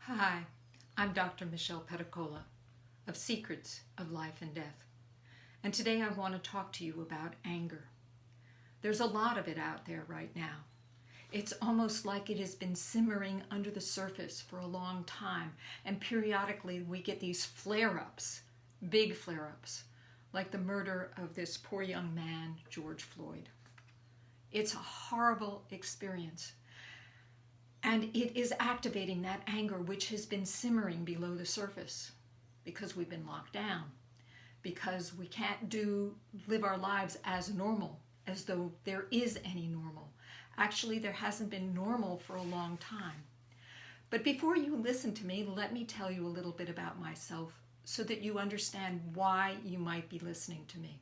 Hi, I'm Dr. Michelle Pedicola of Secrets of Life and Death, and today I want to talk to you about anger. There's a lot of it out there right now. It's almost like it has been simmering under the surface for a long time, and periodically we get these flare-ups, big flare-ups, like the murder of this poor young man, George Floyd. It's a horrible experience. And it is activating that anger which has been simmering below the surface because we've been locked down, because we can't live our lives as normal, as though there is any normal. Actually, there hasn't been normal for a long time. But before you listen to me, let me tell you a little bit about myself so that you understand why you might be listening to me.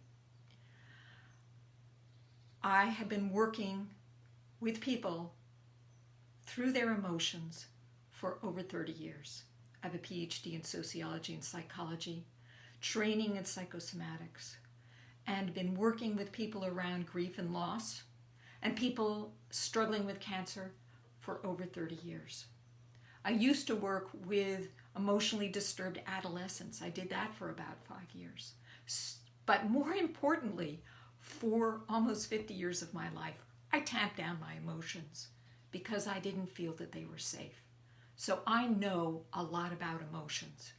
I have been working with people through their emotions for over 30 years. I have a PhD in sociology and psychology, training in psychosomatics, and been working with people around grief and loss and people struggling with cancer for over 30 years. I used to work with emotionally disturbed adolescents. I did that for about 5 years. But more importantly, for almost 50 years of my life, I tamped down my emotions because I didn't feel that they were safe. So I know a lot about emotions.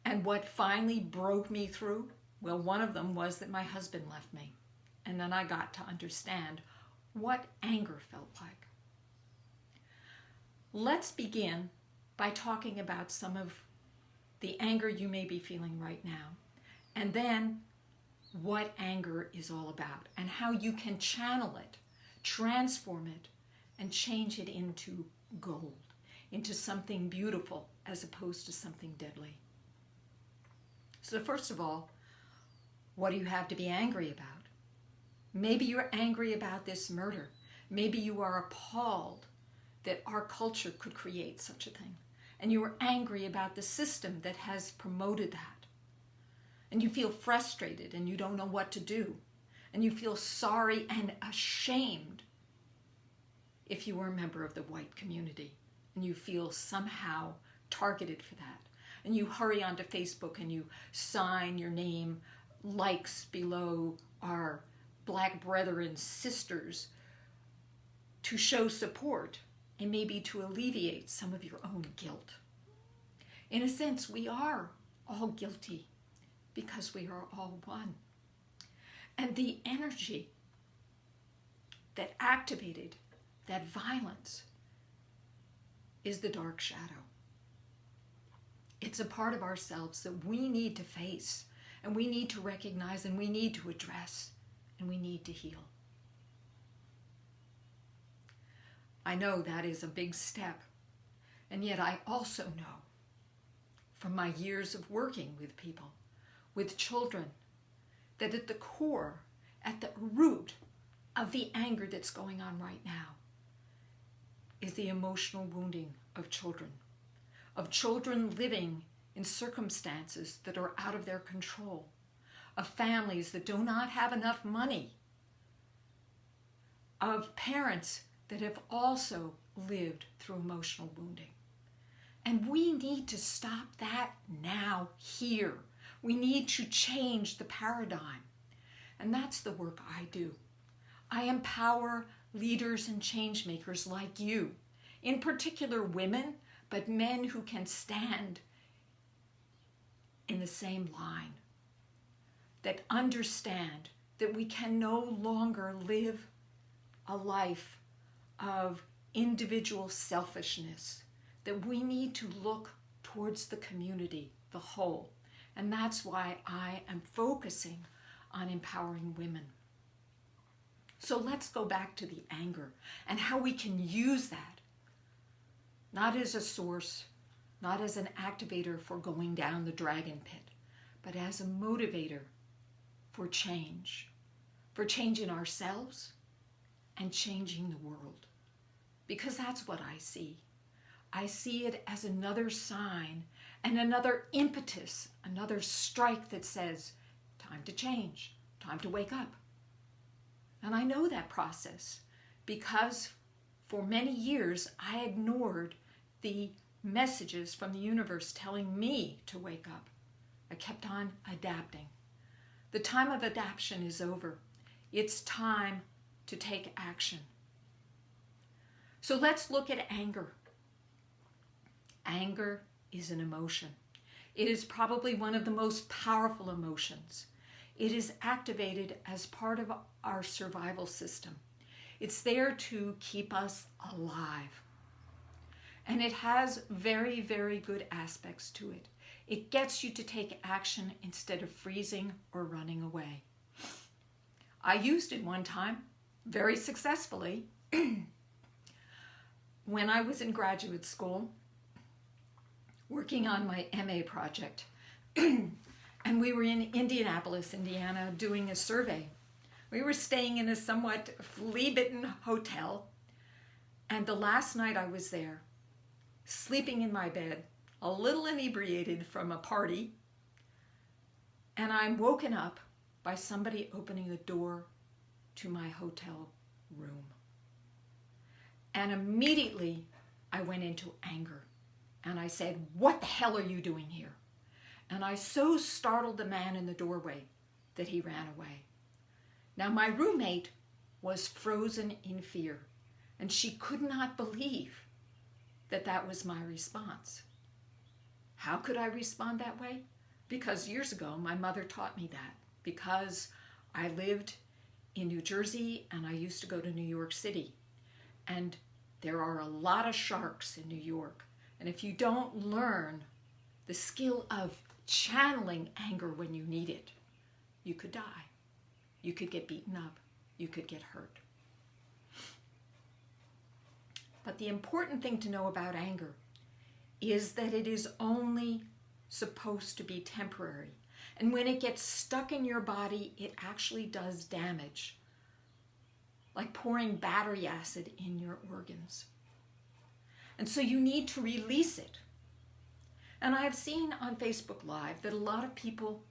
And what finally broke me through, well, one of them was that my husband left me. And then I got to understand what anger felt like. Let's begin by talking about some of the anger you may be feeling right now, and then what anger is all about and how you can channel it, transform it, and change it into gold, into something beautiful as opposed to something deadly. So first of all, what do you have to be angry about? Maybe you're angry about this murder. Maybe you are appalled that our culture could create such a thing. And you are angry about the system that has promoted that. And you feel frustrated and you don't know what to do. And you feel sorry and ashamed if you were a member of the white community and you feel somehow targeted for that. And you hurry onto Facebook and you sign your name, likes below our black brethren, sisters, to show support and maybe to alleviate some of your own guilt. In a sense, we are all guilty because we are all one. And the energy that activated that violence is the dark shadow. It's a part of ourselves that we need to face, and we need to recognize, and we need to address, and we need to heal. I know that is a big step, and yet I also know from my years of working with people, with children, that at the core, at the root of the anger that's going on right now is the emotional wounding of children living in circumstances that are out of their control, of families that do not have enough money, of parents that have also lived through emotional wounding. And we need to stop that now, here. We need to change the paradigm. And that's the work I do. I empower leaders and change makers like you, in particular women, but men who can stand in the same line, that understand that we can no longer live a life of individual selfishness, that we need to look towards the community, the whole. And that's why I am focusing on empowering women. So let's go back to the anger and how we can use that, not as a source, not as an activator for going down the dragon pit, but as a motivator for change in ourselves and changing the world. Because that's what I see. I see it as another sign and another impetus, another strike that says, time to change, time to wake up. And I know that process because for many years I ignored the messages from the universe telling me to wake up. I kept on adapting. The time of adaptation is over. It's time to take action. So let's look at anger. Anger is an emotion. It is probably one of the most powerful emotions. It is activated as part of our survival system. It's there to keep us alive. And it has very, very good aspects to it. It gets you to take action instead of freezing or running away. I used it one time, very successfully, when I was in graduate school, working on my MA project. And we were in Indianapolis, Indiana, doing a survey. We were staying in a somewhat flea-bitten hotel. And the last night I was there, sleeping in my bed, a little inebriated from a party, and I'm woken up by somebody opening the door to my hotel room. And immediately I went into anger. And I said, "What the hell are you doing here?" And I so startled the man in the doorway that he ran away. Now my roommate was frozen in fear, and she could not believe that that was my response. How could I respond that way? Because years ago my mother taught me that. Because I lived in New Jersey and I used to go to New York City. And there are a lot of sharks in New York. And if you don't learn the skill of channeling anger when you need it, you could die. You could get beaten up. You could get hurt. But the important thing to know about anger is that it is only supposed to be temporary. And when it gets stuck in your body, it actually does damage, like pouring battery acid in your organs. And so you need to release it. And I have seen on Facebook Live that a lot of people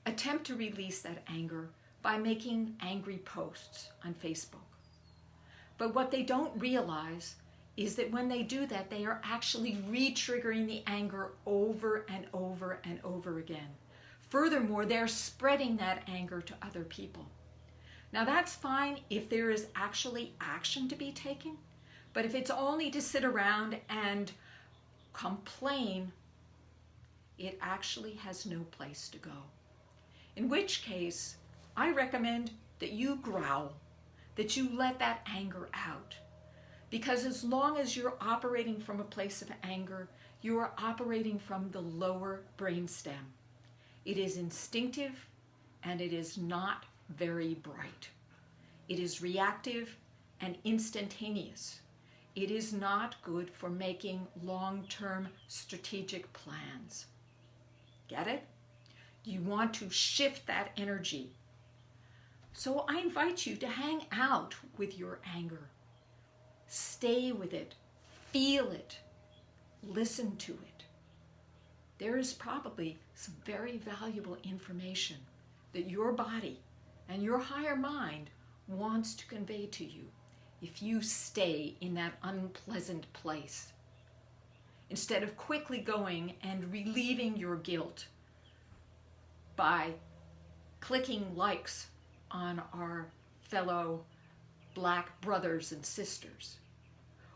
attempt to release that anger by making angry posts on Facebook. But what they don't realize is that when they do that, they are actually re-triggering the anger over and over and over again. Furthermore, they're spreading that anger to other people. Now that's fine if there is actually action to be taken. But if it's only to sit around and complain, it actually has no place to go. In which case, I recommend that you growl, that you let that anger out. Because as long as you're operating from a place of anger, you are operating from the lower brainstem. It is instinctive and it is not very bright. It is reactive and instantaneous. It is not good for making long-term strategic plans. Get it? You want to shift that energy. So I invite you to hang out with your anger. Stay with it. Feel it. Listen to it. There is probably some very valuable information that your body and your higher mind wants to convey to you if you stay in that unpleasant place. Instead of quickly going and relieving your guilt by clicking likes on our fellow Black brothers and sisters,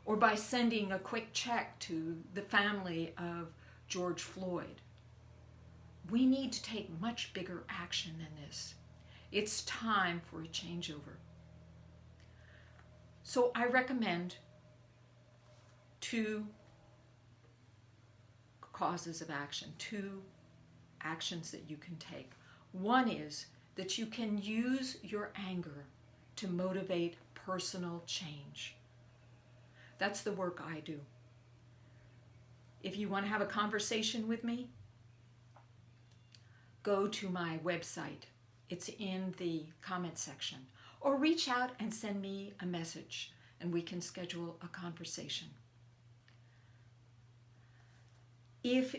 or by sending a quick check to the family of George Floyd. We need to take much bigger action than this. It's time for a changeover. So I recommend 2 causes of action, 2 actions that you can take. One is that you can use your anger to motivate personal change. That's the work I do. If you want to have a conversation with me, go to my website. It's in the comment section. Or reach out and send me a message and we can schedule a conversation. If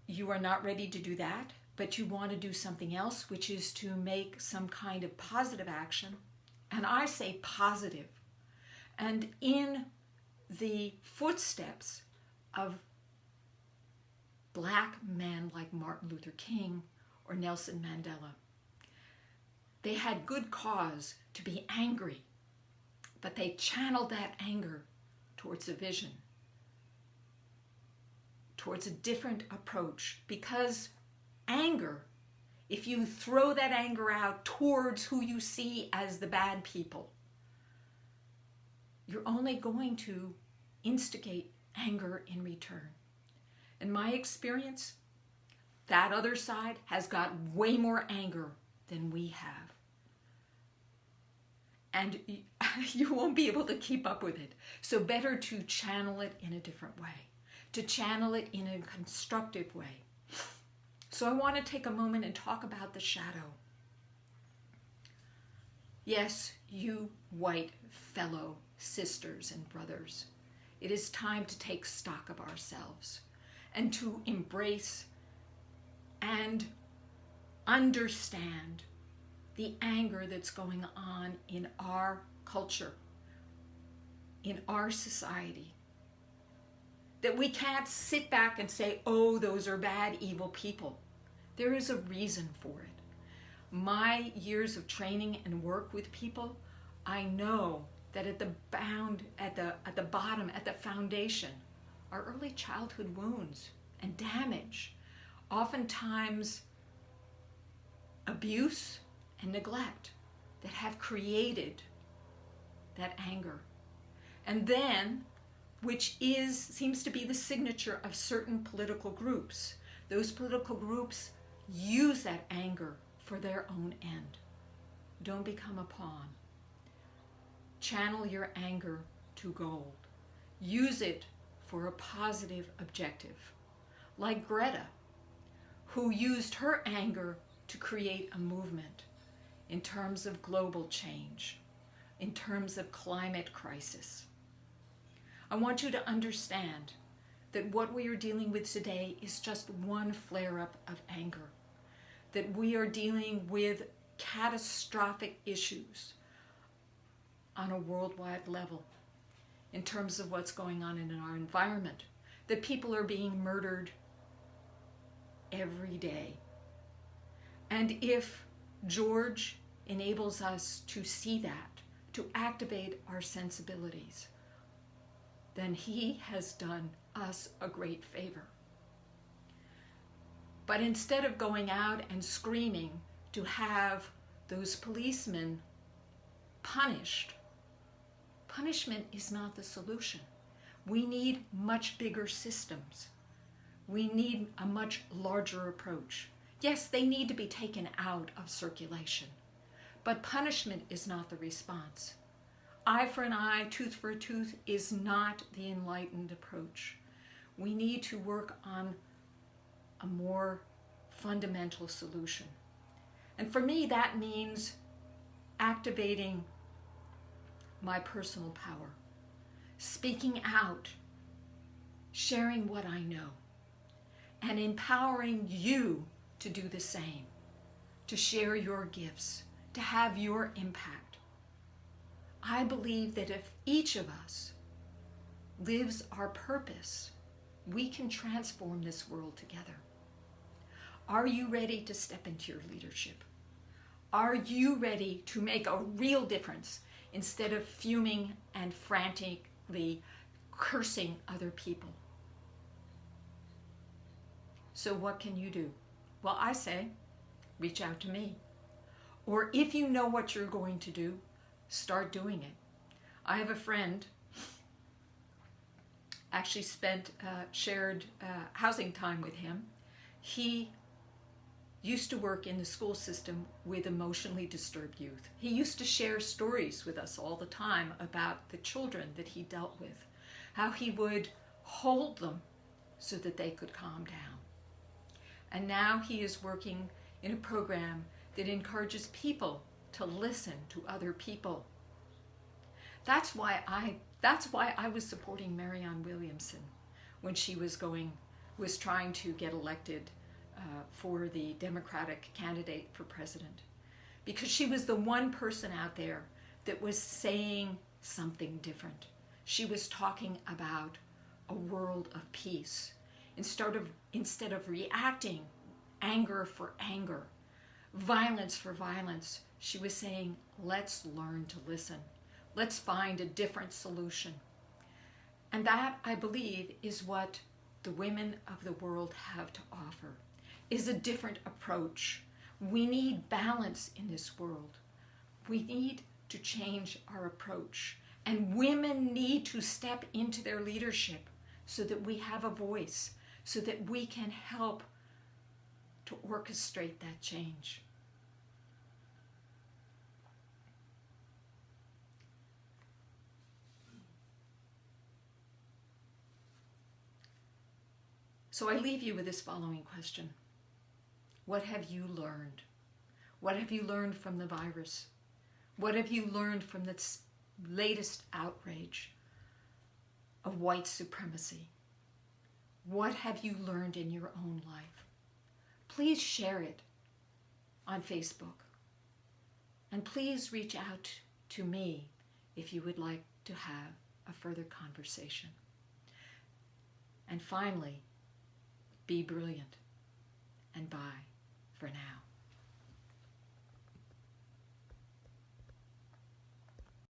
you are not ready to do that, but you want to do something else, which is to make some kind of positive action, and I say positive, and in the footsteps of black men like Martin Luther King or Nelson Mandela. They had good cause to be angry, but they channeled that anger towards a vision, towards a different approach, because anger, if you throw that anger out towards who you see as the bad people, you're only going to instigate anger in return. In my experience, that other side has got way more anger than we have. And you won't be able to keep up with it. So better to channel it in a different way, to channel it in a constructive way. So I want to take a moment and talk about the shadow. Yes, you white fellow sisters and brothers, it is time to take stock of ourselves and to embrace and understand the anger that's going on in our culture, in our society. That we can't sit back and say, oh, those are bad, evil people. There is a reason for it. My years of training and work with people, I know that at the bottom, at the foundation, are early childhood wounds and damage, oftentimes abuse and neglect that have created that anger. And then, which seems to be the signature of certain political groups, those political groups use that anger for their own end. Don't become a pawn. Channel your anger to gold. Use it for a positive objective. Like Greta, who used her anger to create a movement in terms of global change, in terms of climate crisis. I want you to understand that what we are dealing with today is just one flare-up of anger, that we are dealing with catastrophic issues on a worldwide level in terms of what's going on in our environment, that people are being murdered every day. And if George enables us to see that, to activate our sensibilities, then he has done us a great favor. But instead of going out and screaming to have those policemen punished, punishment is not the solution. We need much bigger systems. We need a much larger approach. Yes, they need to be taken out of circulation, but punishment is not the response. Eye for an eye, tooth for a tooth is not the enlightened approach. We need to work on a more fundamental solution. And for me, that means activating my personal power, speaking out, sharing what I know, and empowering you to do the same, to share your gifts, to have your impact. I believe that if each of us lives our purpose, we can transform this world together. Are you ready to step into your leadership? Are you ready to make a real difference instead of fuming and frantically cursing other people? So what can you do? Well, I say, reach out to me. Or if you know what you're going to do, start doing it. I have a friend, actually shared housing time with him. He used to work in the school system with emotionally disturbed youth. He used to share stories with us all the time about the children that he dealt with, how he would hold them so that they could calm down. And now he is working in a program that encourages people to listen to other people. That's why I was supporting Marianne Williamson when she was trying to get elected for the Democratic candidate for president, because she was the one person out there that was saying something different. She was talking about a world of peace. Instead of reacting anger for anger, violence for violence, she was saying, let's learn to listen. Let's find a different solution. And that, I believe, is what the women of the world have to offer, is a different approach. We need balance in this world. We need to change our approach. And women need to step into their leadership so that we have a voice, so that we can help to orchestrate that change. So I leave you with this following question. What have you learned? What have you learned from the virus? What have you learned from this latest outrage of white supremacy? What have you learned in your own life? Please share it on Facebook. And please reach out to me if you would like to have a further conversation. And finally, be brilliant, and bye for now.